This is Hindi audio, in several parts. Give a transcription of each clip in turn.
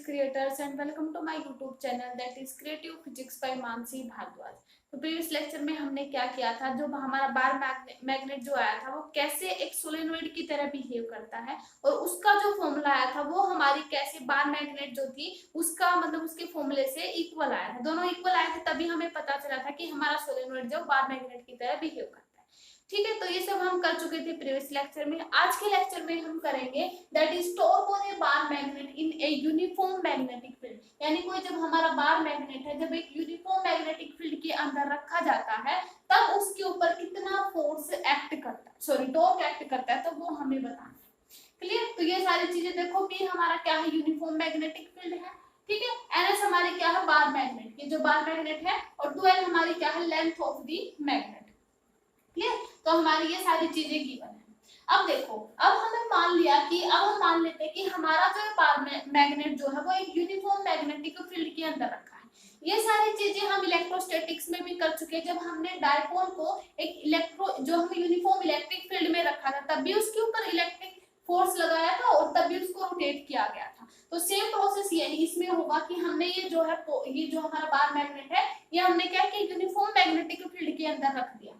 creators and welcome to my YouTube channel that is Creative Physics by Mansi Bhardwaj. तो प्रीवियस लेक्चर में हमने क्या किया था, जो हमारा बार मैग्नेट जो आया था वो कैसे एक सोलेनोइड की तरह बिहेव करता है और उसका जो फॉर्मूला आया था वो हमारी कैसे बार मैग्नेट जो थी उसका मतलब उसके फॉर्मूले से इक्वल आया था। दोनों इक्वल आए थे तभी हमें पता चला था कि हमारा सोलेनोइड जो बार मैग्नेट की तरह बिहेव करता है। ठीक है, तो ये सब हम कर चुके थे प्रीवियस लेक्चर में। आज के लेक्चर में हम करेंगे that is torque on A bar magnet in a uniform magnetic field. यानी कोई जब हमारा बार मैग्नेट है जब एक यूनिफॉर्म मैग्नेटिक फील्ड के अंदर रखा जाता है तब उसके ऊपर कितना फोर्स एक्ट करता है, सॉरी टॉर्क एक्ट करता है, तो वो हमें बताना है। क्लियर? तो ये सारी चीजें देखो कि हमारा क्या है, यूनिफॉर्म मैग्नेटिक फील्ड है। ठीक है, एनएस हमारी क्या है, बार मैग्नेट, ये जो बार मैग्नेट है, और 12 हमारी क्या है, length of the magnet. Clear? तो हमारी ये सारी चीजें गिवन है। अब देखो, अब हमें मान लिया कि अब हम मान लेते हैं कि हमारा जो बार मैग्नेट जो है वो एक यूनिफॉर्म मैग्नेटिक फील्ड के अंदर रखा है। ये सारी चीजें हम इलेक्ट्रोस्टैटिक्स में भी कर चुके हैं, जब हमने डायपोल को एक जो हम यूनिफॉर्म इलेक्ट्रिक फील्ड में रखा था तब भी उसके ऊपर इलेक्ट्रिक फोर्स लगाया था और तब भी उसको रोटेट किया गया था। तो सेम प्रोसेस यही इसमें होगा कि हमने ये जो है ये जो हमारा बार मैग्नेट है ये हमने क्या किया, यूनिफॉर्म मैग्नेटिक फील्ड के अंदर रख दिया।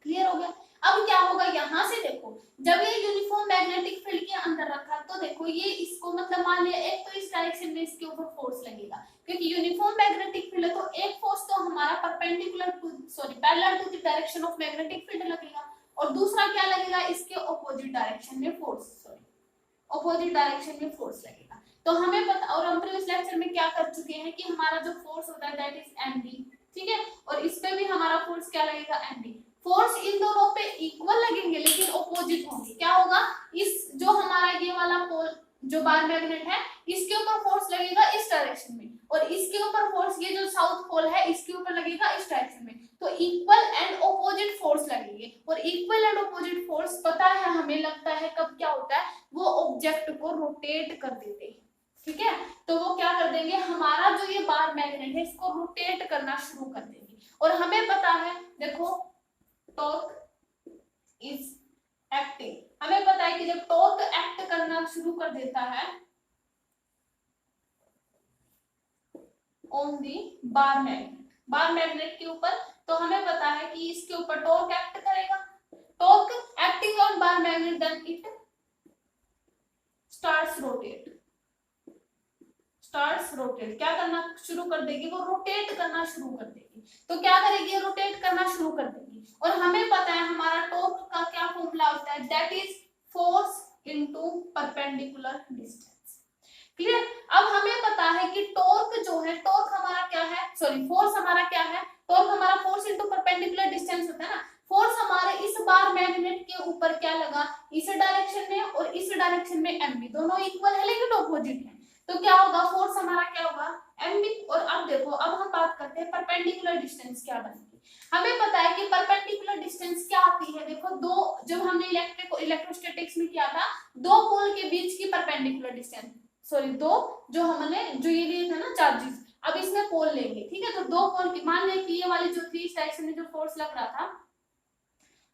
क्लियर हो गया? अब क्या होगा, यहाँ से देखो, जब ये यूनिफॉर्म मैग्नेटिक फील्ड के अंदर रखा तो देखो ये इसको मतलब मान लिया एक तो इस डायरेक्शन में इसके ऊपर फोर्स लगेगा क्योंकि यूनिफॉर्म मैग्नेटिक फील्ड है, तो एक फोर्स तो हमारा parallel to the direction of magnetic field लगेगा और दूसरा क्या लगेगा, इसके ऑपोजिट डायरेक्शन में फोर्स लगेगा। तो हमें पता, और हम प्रीवियस लेक्चर में क्या कर चुके हैं कि हमारा जो फोर्स होता है दैट इज md। ठीक है, और इस पे भी हमारा फोर्स क्या लगेगा, md। फोर्स इन दोनों पे इक्वल लगेंगे लेकिन ऑपोजिट होंगे। क्या होगा, इस जो हमारा ये वाला पोल जो बार मैग्नेट है इसके ऊपर फोर्स लगेगा इस डायरेक्शन में और इसके ऊपर फोर्स ये जो साउथ पोल है इसके ऊपर लगेगा इस डायरेक्शन में। तो इक्वल एंड ऑपोजिट फोर्स लगेंगे और इक्वल एंड ऑपोजिट फोर्स पता है हमें लगता है कब क्या होता है, वो ऑब्जेक्ट को रोटेट कर देते हैं। ठीक है, तो वो क्या कर देंगे, हमारा जो ये बार मैग्नेट है इसको रोटेट करना शुरू कर देंगे। और हमें पता है, देखो टॉर्क इज एक्टिंग, हमें पता है कि जब टॉर्क एक्ट करना शुरू कर देता है ऑन दी बार मैग्नेट के ऊपर, तो हमें पता है कि इसके ऊपर टॉर्क एक्ट करेगा। Torque acting on bar magnet then it starts rotate, क्या करना शुरू कर देगी, वो रोटेट करना शुरू कर देगी। तो क्या करेगी, रोटेट करना शुरू कर देगी। और हमें पता है हमारा टॉर्क का क्या फॉर्मूला होता है, that is force into perpendicular distance. Clear? अब हमें पता है कि टॉर्क जो है, टॉर्क हमारा क्या है, सॉरी फोर्स हमारा क्या है, टॉर्क हमारा फोर्स इनटू परपेंडिकुलर डिस्टेंस होता है ना। फोर्स हमारे इस बार मैग्नेट के ऊपर क्या लगा, इस डायरेक्शन में और इस डायरेक्शन में mb, दोनों इक्वल है लेकिन ऑपोजिट है। तो क्या होगा, फोर्स हमारा क्या होगा, mb। और अब देखो, अब हम बात करते हैं परपेंडिकुलर डिस्टेंस क्या बनेगी। हमें पता है कि परपेंडिकुलर डिस्टेंस क्या आती है, देखो दो, जब हमने इलेक्ट्रोस्टैटिक्स में किया था, दो पोल के बीच की परपेंडिकुलर डिस्टेंस, सॉरी दो जो हमने जो ये लिए थे ना चार्जेस, अब इसमें पोल लेंगे। ठीक है, तो दो पोल की, मान लिया कि ये वाली जो थी इस डायरेक्शन में जो फोर्स लग रहा था,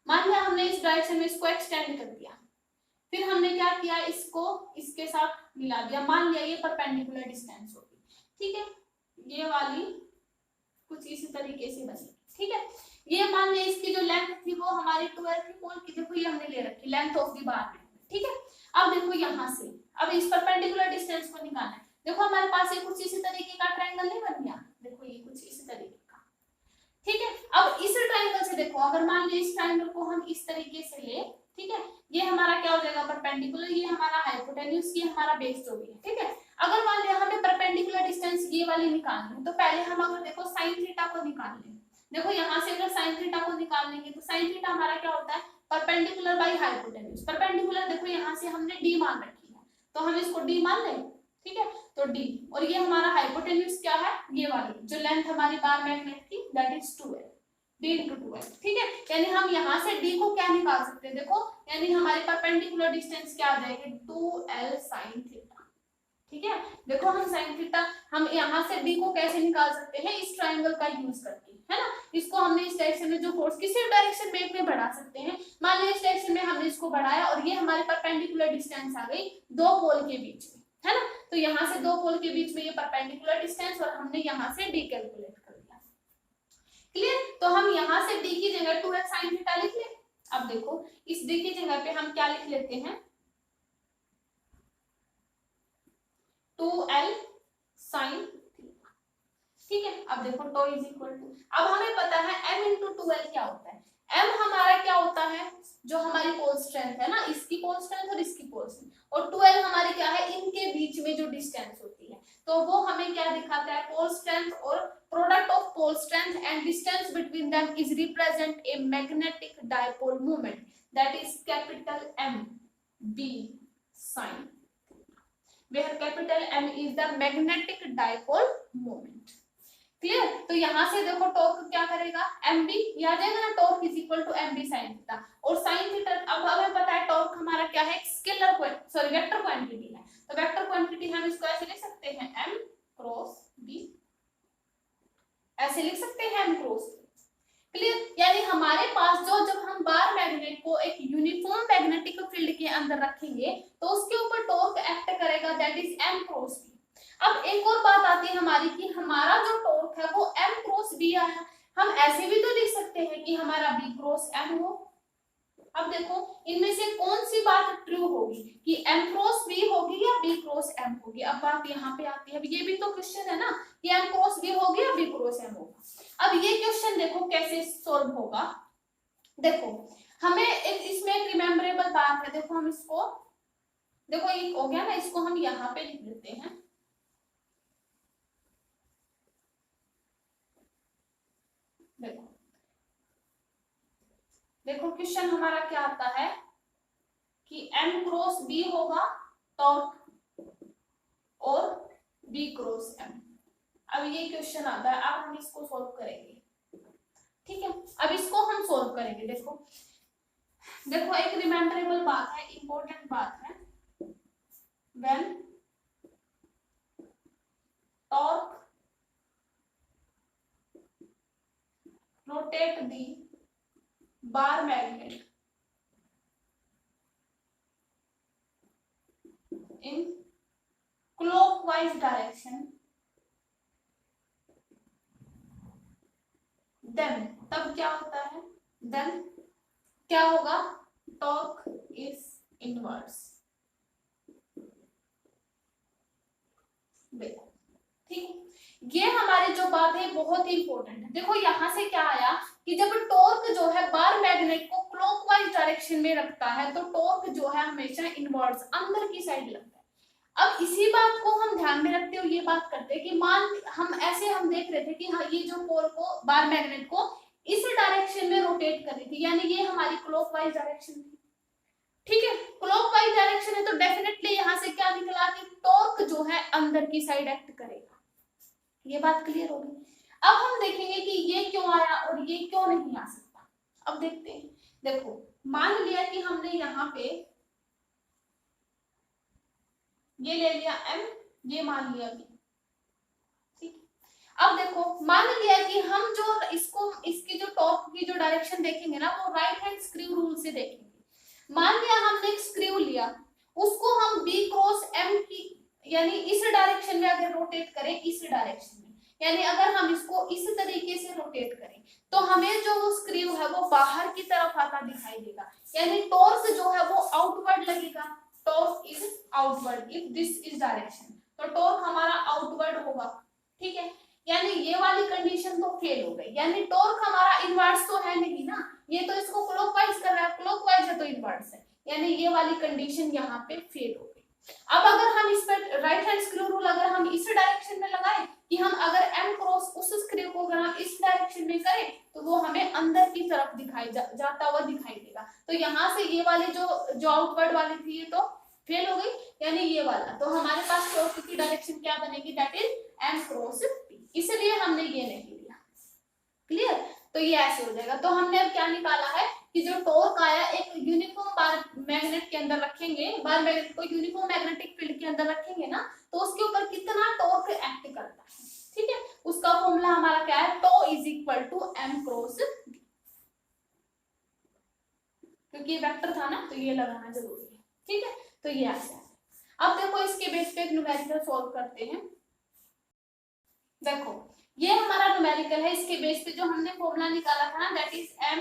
मान लिया हमने इस डायरेक्शन में इसको एक्सटेंड कर दिया, फिर हमने क्या किया, इसको इसके साथ मिला दिया, मान लिया ये परपेंडिकुलर डिस्टेंस होगी। ठीक है, ये वाली कुछ इसी तरीके से बनेगी। ठीक है, ये मान लिया इसकी जो लेंथ थी वो हमारी 12 थी पोल की, देखो ये हमने ले रखी लेंथ ऑफ द बार में। ठीक है, अब देखो यहाँ से अब इस परपेंडिकुलर डिस्टेंस को निकालना है। देखो हमारे पास ये कुछ इसी तरीके का ट्रायंगल नहीं बन गया, देखो ये कुछ इसी तरीके का। ठीक है, अब इस ट्रायंगल से देखो, अगर मान लिया इस ट्रायंगल को हम इस तरीके से ले, ठीक है, ये हमारा क्या हो जाएगा, परपेंडिकुलर, ये हमारा हाइपोटेन्यूज, ये हमारा बेस जो भी है। ठीक है, अगर मान लिया हमें परपेंडिकुलर डिस्टेंस ये वाली निकालनी है तो पहले हम अगर देखो साइन थीटा को निकाल लें। देखो यहाँ से अगर साइन थीटा को निकाल लेंगे तो साइन थीटा हमारा क्या होता है, परपेंडिकुलर बाई हाइपोटेन्यूज। परपेंडिकुलर देखो यहाँ से हमने डी मान रखी है तो हम इसको डी मान लें। ठीक है, तो डी, और ये हमारा हाइपोटेन्यूज क्या है, ये वाली जो लेंथ हमारी बार मैग्नेट की that is 2l, d into 2l। ठीक है, यानी हम यहाँ से d को क्या निकाल सकते हैं, देखो यानी हमारी परपेंडिकुलर डिस्टेंस क्या आ जाएगी, 2l sin थीटा। ठीक है, देखो हम sin थीटा, हम यहाँ से d को कैसे निकाल सकते हैं, इस ट्रायंगल का यूज करके, है ना। इसको हमने इस डायरेक्शन में जो फोर्स किसी डायरेक्शन में बढ़ा सकते हैं, मान लीजिए इस डायरेक्शन में हमने इसको बढ़ाया और ये हमारी परपेंडिकुलर डिस्टेंस आ गई दो पोल के बीच में। है ना। तो यहाँ से दो पोल के बीच में ये परपेंडिकुलर डिस्टेंस और हमने यहाँ से डी कैलकुलेट कर लिया। क्लियर। तो हम यहाँ से डी की जगह 2l sin थीटा लिख ले। अब देखो इस डी की जगह पे हम क्या लिख लेते हैं 2l sin थीटा। ठीक है। अब देखो टो इज इक्वल टू, अब हमें पता है m इंटू 2l क्या होता है। m हमारा क्या होता है जो हमारी पोल स्ट्रेंथ है ना, इसकी पोल स्ट्रेंथ और इसकी पोल स्ट्रेंथ, और 2l हमारी क्या है इनके बीच में जो डिस्टेंस होती है। तो वो हमें क्या दिखाता है पोल स्ट्रेंथ, और product of pole strength and distance between them is represent a magnetic dipole moment that is capital M B sin, where capital M is the magnetic dipole moment। Clear. तो यहाँ से देखो टॉर्क क्या करेगा एम बी, याद है ना torque is equal to M B sine theta, और साइन थीटा अब हमें पता है टॉर्क हमारा क्या है स्केलर वेक्टर क्वांटिटी है। तो वेक्टर क्वांटिटी हम इसको ऐसे लिख सकते हैं एम क्रॉस बी, ऐसे लिख सकते हैं एम क्रॉस। क्लियर। यानी हमारे पास जो जब हम बार मैग्नेट को एक यूनिफॉर्म मैग्नेटिक फील्ड के अंदर रखेंगे तो उसके ऊपर टॉर्क एक्ट करेगा that is M cross B. अब एक और बात आती है हमारी कि हमारा जो टॉर्क है वो m क्रॉस b आया, हम ऐसे भी तो लिख सकते हैं कि हमारा b क्रॉस m हो। अब देखो इनमें से कौन सी बात ट्रू होगी कि m क्रॉस b होगी या b क्रॉस m होगी। अब बात यहाँ पे आती है, अब ये भी तो क्वेश्चन है ना कि m क्रॉस b होगी या b क्रॉस m होगा। अब ये क्वेश्चन देखो कैसे सॉल्व होगा। देखो हमें इसमें एक रिमेम्बरेबल बात है, देखो हम इसको, देखो ये हो गया ना, इसको हम यहाँ पे लिख देते हैं। देखो देखो क्वेश्चन हमारा क्या आता है कि m क्रॉस b होगा टॉर्क और b क्रॉस m। अब ये क्वेश्चन आता है, अब हम इसको सॉल्व करेंगे। ठीक है। अब इसको हम सॉल्व करेंगे। देखो देखो एक रिमेम्बरेबल बात है, इंपॉर्टेंट बात है, when torque rotate the bar magnet in clockwise direction, then तब क्या होता है, then क्या होगा टॉर्क इज इनवर्स। देखो ठीक, ये हमारी जो बात है बहुत ही इंपॉर्टेंट है। देखो यहाँ से क्या आया कि जब टॉर्क जो है बार मैग्नेट को क्लॉकवाइज डायरेक्शन में रखता है तो टॉर्क जो है हमेशा इनवर्स अंदर की साइड लगता है। अब इसी बात को हम ध्यान में रखते हुए ये बात करते हैं कि मान हम ऐसे हम देख रहे थे कि हाँ ये जो पोल को बार मैग्नेट को इस डायरेक्शन में रोटेट कर रही थी, यानी ये हमारी क्लॉकवाइज डायरेक्शन थी। ठीक है। क्लॉकवाइज डायरेक्शन है तो डेफिनेटली यहाँ से क्या निकला कि टॉर्क जो है अंदर की साइड एक्ट करेगा। ये बात क्लियर होगी। अब हम देखेंगे कि ये क्यों आया और ये क्यों नहीं आ सकता। अब देखते हैं। देखो मान लिया कि हमने यहाँ पे ये ले लिया m, ये मान लिया b। ठीक। अब देखो मान लिया कि हम जो इसको इसकी जो टॉर्क की जो डायरेक्शन देखेंगे ना वो राइट हैंड स्क्रू रूल से देखेंगे। मान लिया हमने एक स्क्रू लिया, उसको हम b क्रॉस m की यानी इस डायरेक्शन में अगर रोटेट करें, इस डायरेक्शन में, यानी अगर हम इसको इस तरीके से रोटेट करें तो हमें जो वो स्क्रू है वो बाहर की तरफ आता दिखाई देगा, यानी टॉर्क जो है वो आउटवर्ड लगेगा। Torque is outward if this is direction, तो टॉर्क हमारा आउटवर्ड होगा। ठीक है। यानी ये वाली कंडीशन तो फेल हो गई, यानी टॉर्क हमारा इनवर्स तो है नहीं ना, ये तो इसको क्लॉकवाइज कर रहा है, क्लॉकवाइज है तो इनवर्स है, यानी ये वाली कंडीशन यहाँ पे फेल हो गई। अब अगर हम इस पर राइट हैंड स्क्रू रूल अगर हम इस डायरेक्शन में लगाएं कि हम अगर m क्रॉस उस स्क्रू को अगर हम इस डायरेक्शन में करें तो वो हमें अंदर की तरफ दिखाई जाता हुआ दिखाई देगा। तो यहाँ से ये वाली जो आउटवर्ड वाली थी ये तो फेल हो गई, यानी ये वाला, तो हमारे पास टॉर्क की डायरेक्शन क्या बनेगी that is m cross p, इसलिए हमने ये नहीं लिया। क्लियर। तो ये ऐसे हो जाएगा। तो हमने अब क्या निकाला है कि जो टॉर्क आया एक यूनिफॉर्म बार मैग्नेट के अंदर रखेंगे, बार मैग्नेट को यूनिफॉर्म मैग्नेटिक फील्ड के अंदर रखेंगे ना तो उसके ऊपर कितना टॉर्क एक्ट करता है। ठीक है। उसका फॉर्मूला हमारा क्या है, tau is equal to m cross b, क्योंकि ये वेक्टर था ना तो ये लगाना जरूरी है। ठीक है। तो ये ऐसे है। अब देखो इसके बेस पे एक न्यूमेरिकल सॉल्व करते हैं। देखो ये हमारा न्यूमेरिकल है, इसके बेस पे जो हमने फॉर्मूला निकाला था ना, that is M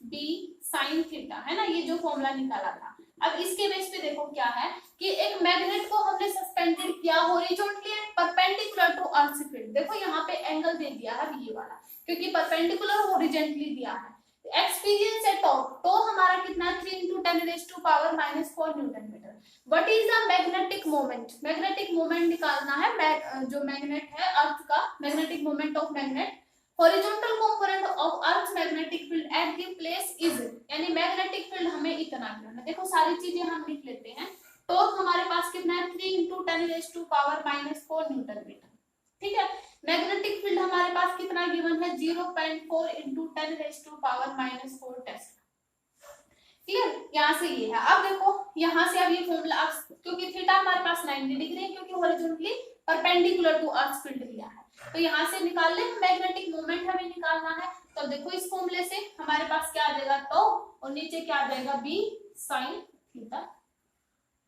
B sine theta, है ना, ये जो फॉर्मूला निकाला था। अब इसके बेस पे देखो क्या है कि एक मैग्नेट को हमने सस्पेंडेड किया horizontally and perpendicular to earth field. देखो यहाँ पे एंगल दे दिया है ये वाला, क्योंकि परपेंडिकुलर हॉरिजॉन्टली दिया है। एक्सपीरियंस है टॉर्क, तो हमारा कितना 3 × 10⁻⁴ newton metre. What is the magnetic moment? Magnetic moment निकालना है, जो मैग्नेट है अर्थ का, magnetic moment of magnet, horizontal component of earth magnetic field at the place is, यानी मैग्नेटिक फील्ड हमें इतना गिवन है। देखो सारी चीजें हम लिख लेते हैं। टॉर्क हमारे पास कितना है 3 × 10⁻⁴ न्यूटन मीटर, ठीक है। मैग्नेटिक फील्ड हमारे पास कितना गिवन है 0.4 × 10⁻⁴ टेस्ला, क्लियर। यहाँ से ये है। अब देखो यहाँ से अब ये फॉर्मूला, क्योंकि थीटा हमारे पास 90 डिग्री है, क्योंकि horizontally perpendicular to earth field दिया है, तो यहाँ से निकाल ले। मैग्नेटिक मोमेंट हमें निकालना है, तो देखो इस फॉर्मूले से हमारे पास क्या आ जाएगा टॉ, और नीचे क्या आ जाएगा बी साइन थीटा,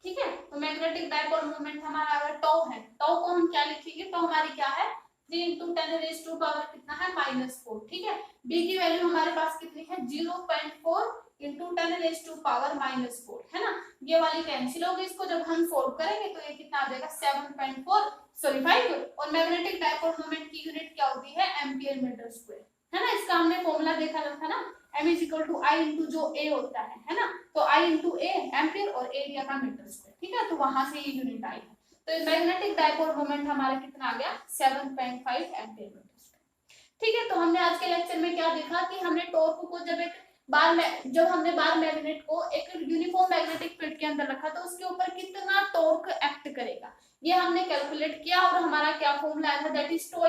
ठीक है। तो मैग्नेटिक डायपोल मोमेंट हमारा अगर टॉ है, टॉ को हम क्या लिखेंगे, टॉ हमारी क्या है 3 × 10⁻⁴ कितना है -4, ठीक है। बी की वैल्यू हमारे पास कितनी है 0.4 × 10⁻⁴, है ना। ये वाली कैंसिल होगी, इसको जब हम सोल्व करेंगे तो ये कितना आ जाएगा 5। और मैग्नेटिक डायपोल मोमेंट की यूनिट क्या होती है एम्पियर मीटर स्क्वायर, है ना। इसका हमने फॉर्मूला देखा था ना, m = I × जो a होता है ना, तो I × a एम्पियर और एरिया का मीटर स्क्वायर, ठीक है। तो वहां से ये यूनिट आई है। तो मैग्नेटिक डायपोल मोमेंट हमारा कितना आ गया 7.5 एम्पियर मीटर स्क्वायर, ठीक है। तो हमने आज के लेक्चर में क्या देखा कि हमने टॉर्क को जब हमने बार मैग्नेट को एक यूनिफॉर्म मैग्नेटिक फील्ड के अंदर रखा, तो उसके ऊपर कितना टॉर्क एक्ट करेगा ये हमने कैलकुलेट किया, और हमारा क्या फॉर्मूला आया था, that is tau =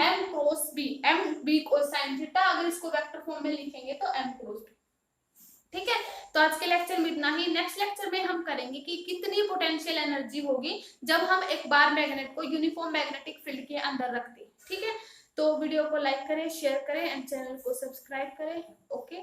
m × b, m b cosine theta, अगर इसको वेक्टर फॉर्म में लिखेंगे तो m × b, ठीक है। तो आज के लेक्चर में इतना ही। नेक्स्ट लेक्चर में हम करेंगे कि कितनी पोटेंशियल एनर्जी होगी जब हम एक बार मैग्नेट को यूनिफॉर्म मैग्नेटिक फील्ड के अंदर रखते हैं, ठीक है। तो वीडियो को लाइक करें, शेयर करें एंड चैनल को सब्सक्राइब करें। ओके।